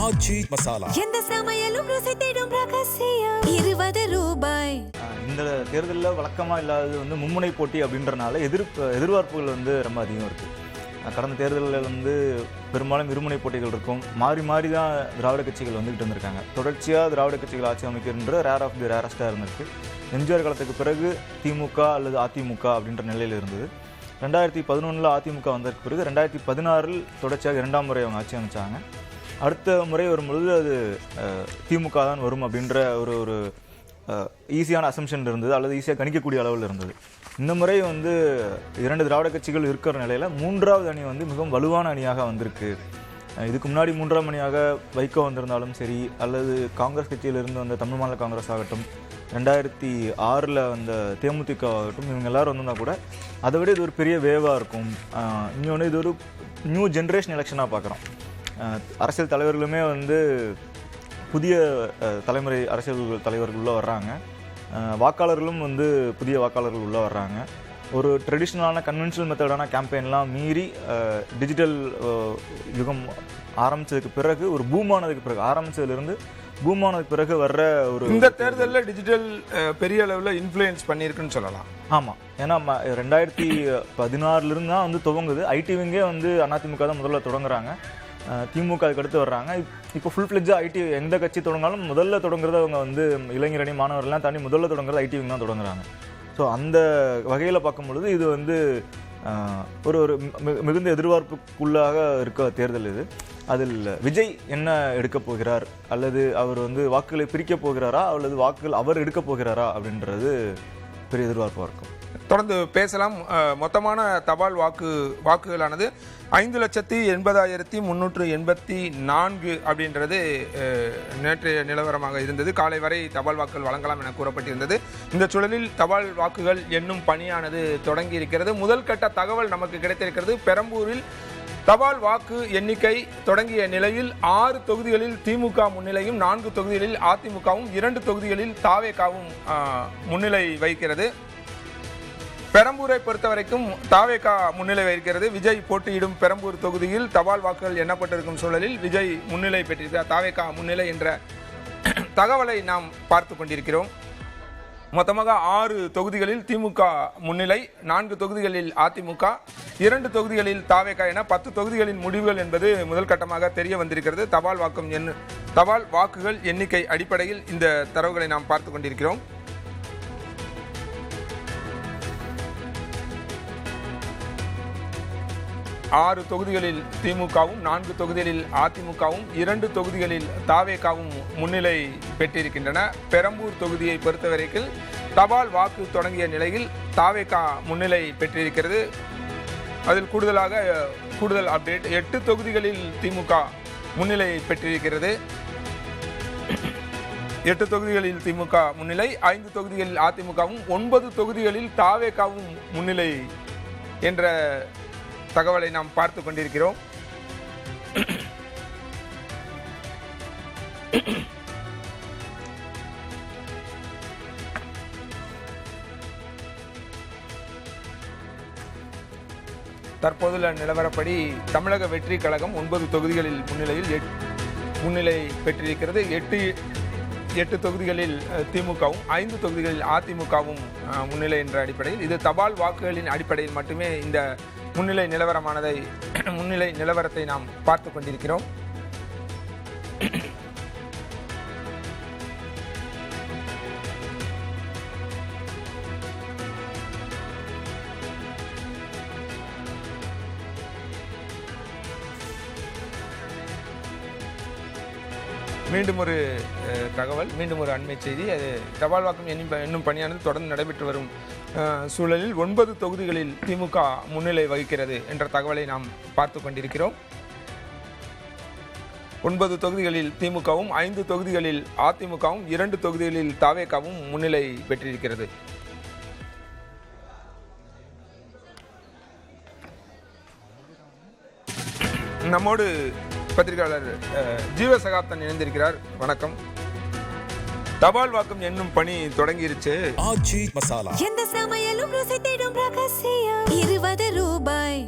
ஆச்சி மசாலா எந்த சமையலும் ருசி தேடும் ரகசியம் 20 ரூபாய். இந்த தேர்தலில் வழக்கமாக இல்லாதது வந்து மும்முனை போட்டி அப்படின்றனால எதிர்பார்ப்புகள் வந்து ரொம்ப அதிகம் இருக்குது. கடந்த தேர்தலில் வந்து பெரும்பாலும் இருமுனை போட்டிகள் இருக்கும். மாறி மாறி தான் திராவிட கட்சிகள் வந்துகிட்டு வந்திருக்காங்க. தொடர்ச்சியாக திராவிட கட்சிகள் ஆட்சி அமைக்கின்ற ரேர் ஆஃப் தி ரேரஸ்டாக இருந்திருக்கு. எம்ஜிஆர் காலத்துக்கு பிறகு திமுக அல்லது அதிமுக அப்படின்ற நிலையில் இருந்தது. 2011 அதிமுக வந்ததுக்கு பிறகு 2016 தொடர்ச்சியாக 2ஆம் முறை அவங்க ஆட்சி அமைச்சாங்க. அடுத்த முறை வரும்பொழுது அது திமுக தான் வரும் அப்படின்ற ஒரு ஈஸியான அசம்ஷன் இருந்தது, அல்லது ஈஸியாக கணிக்கக்கூடிய அளவில் இருந்தது. இந்த முறை வந்து 2 திராவிட கட்சிகள் இருக்கிற நிலையில் 3வது அணி வந்து மிகவும் வலுவான அணியாக வந்திருக்கு. இதுக்கு முன்னாடி 3ஆம் அணியாக வைகோ வந்திருந்தாலும் சரி, அல்லது காங்கிரஸ் கட்சியிலிருந்து வந்த தமிழ் மாநில காங்கிரஸ் ஆகட்டும், 2006 வந்த தேமுதிக ஆகட்டும், இவங்க எல்லாரும் வந்திருந்தால் கூட அதை விட இது ஒரு பெரிய வேவாக இருக்கும். இன்னொன்று இது ஒரு நியூ ஜென்ரேஷன் எலெக்ஷனாக பார்க்குறோம். அரசியல் தலைவர்களுமே வந்து புதிய தலைமுறை அரசியல் தலைவர்கள் உள்ளே வர்றாங்க. வாக்காளர்களும் வந்து புதிய வாக்காளர்கள் உள்ளே வர்றாங்க. ஒரு ட்ரெடிஷ்னலான கன்வென்ஷனல் மெத்தடான கேம்பெயின்லாம் மீறி டிஜிட்டல் யுகம் ஆரம்பித்ததுக்கு பிறகு, ஒரு பூமானதுக்கு பிறகு, ஆரம்பித்ததுலேருந்து பூமானதுக்கு பிறகு வர்ற ஒரு இந்த தேர்தலில் டிஜிட்டல் பெரிய அளவில் இன்ஃப்ளூயன்ஸ் பண்ணியிருக்குன்னு சொல்லலாம். ஆமாம், ஏன்னா 2016 தான் வந்து துவங்குது. ஐடி விங்கே வந்து அதிமுக தான் முதல்ல தொடங்குறாங்க. திமுக அதுக்கு அடுத்து வர்றாங்க. இப்போ ஃபுல் ஃப்ளெட்ஜாக ஐடி எந்த கட்சி தொடங்கினாலும் முதல்ல தொடங்குறது அவங்க வந்து இளைஞரணி மாணவர்கள்லாம் தாண்டி முதல்ல தொடங்குறது ஐடி விங் தான் தொடங்குறாங்க. ஸோ அந்த வகையில் பார்க்கும் பொழுது இது வந்து ஒரு மிகுந்த எதிர்பார்ப்புக்குள்ளாக இருக்க தேர்தல் இது. அதில் விஜய் என்ன எடுக்கப் போகிறார், அல்லது அவர் வந்து வாக்குகளை பிரிக்கப் போகிறாரா, அல்லது வாக்குகள் அவர் எடுக்கப் போகிறாரா அப்படின்றது பெரிய எதிர்பார்ப்பாக இருக்கும். தொடர்ந்து பேசலாம். மொத்தமான தபால் வாக்குகளானது 5,80,384 அப்படின்றது நேற்றைய நிலவரமாக இருந்தது. காலை வரை தபால் வாக்குகள் வழங்கலாம் என கூறப்பட்டிருந்தது. இந்த சூழலில் தபால் வாக்குகள் எண்ணும் பணியானது தொடங்கி இருக்கிறது. முதல் கட்ட தகவல் நமக்கு கிடைத்திருக்கிறது. பெரம்பூரில் தபால் வாக்கு எண்ணிக்கை தொடங்கிய நிலையில் 6 தொகுதிகளில் திமுக முன்னிலையும், 4 தொகுதிகளில் அதிமுகவும், 2 தொகுதிகளில் தாவேகாவும் முன்னிலை வகிக்கிறது. பெரம்பூரை பொறுத்த வரைக்கும் தாவேகா முன்னிலை வகிக்கிறது. விஜய் போட்டியிடும் பெரம்பூர் தொகுதியில் தபால் வாக்குகள் எண்ணப்பட்டிருக்கும் சூழலில் விஜய் முன்னிலை பெற்றிருக்கிறார். தாவேகா முன்னிலை என்ற தகவலை நாம் பார்த்து கொண்டிருக்கிறோம். மொத்தமாக 6 தொகுதிகளில் திமுக முன்னிலை, 4 தொகுதிகளில் அதிமுக, 2 தொகுதிகளில் தாவேகா என 10 தொகுதிகளின் முடிவுகள் என்பது முதல் கட்டமாக தெரிய வந்திருக்கிறது. தபால் வாக்குகள் எண்ணிக்கை அடிப்படையில் இந்த தரவுகளை நாம் பார்த்து கொண்டிருக்கிறோம். 6 தொகுதிகளில் திமுகவும், 4 தொகுதிகளில் அதிமுகவும், 2 தொகுதிகளில் தாவேகாவும் முன்னிலை பெற்றிருக்கின்றன. பெரம்பூர் தொகுதியை பொறுத்தவரைக்கும் தபால் வாக்கு தொடங்கிய நிலையில் தாவேகா முன்னிலை பெற்றிருக்கிறது. அதில் கூடுதல் அப்டேட், 8 தொகுதிகளில் திமுக முன்னிலை பெற்றிருக்கிறது. 8 தொகுதிகளில் திமுக முன்னிலை, 5 தொகுதிகளில் அதிமுகவும், 9 தொகுதிகளில் தாவேகாவும் முன்னிலை என்ற தகவலை நாம் பார்த்து கொண்டிருக்கிறோம். தற்போதுள்ள நிலவரப்படி தமிழக வெற்றி கழகம் 9 தொகுதிகளில் முன்னிலை பெற்றிருக்கிறது. 8 தொகுதிகளில் திமுகவும், 5 தொகுதிகளில் அதிமுகவும் முன்னிலை என்ற அடிப்படையில், இது தபால் வாக்குகளின் அடிப்படையில் மட்டுமே இந்த முன்னிலை நிலவரத்தை நாம் பார்த்து கொண்டிருக்கிறோம். மீண்டும் ஒரு தகவல், மீண்டும் ஒரு அண்மை செய்தி. அது தபால் வாக்கு எண்ணும் பணியானது தொடர்ந்து நடைபெற்று வரும் சூழலில் 9 தொகுதிகளில் திமுக முன்னிலை வகிக்கிறது என்ற தகவலை நாம் பார்த்து கொண்டிருக்கிறோம். 9 தொகுதிகளில் திமுகவும், 5 தொகுதிகளில் அதிமுகவும், 2 தொகுதிகளில் தாவேகாவும் முன்னிலை பெற்றிருக்கிறது. நம்மோடு பத்திரிகையாளர் ஜீவசகாப்தன் இணைந்திருக்கிறார். வணக்கம். தபால் வாக்கம் என்னும் பணி தொடங்கிருச்சு. ஆச்சி மசாலா எந்த சமையலும் ருசி தேடும் ரகசியம் 20 ரூபாய்.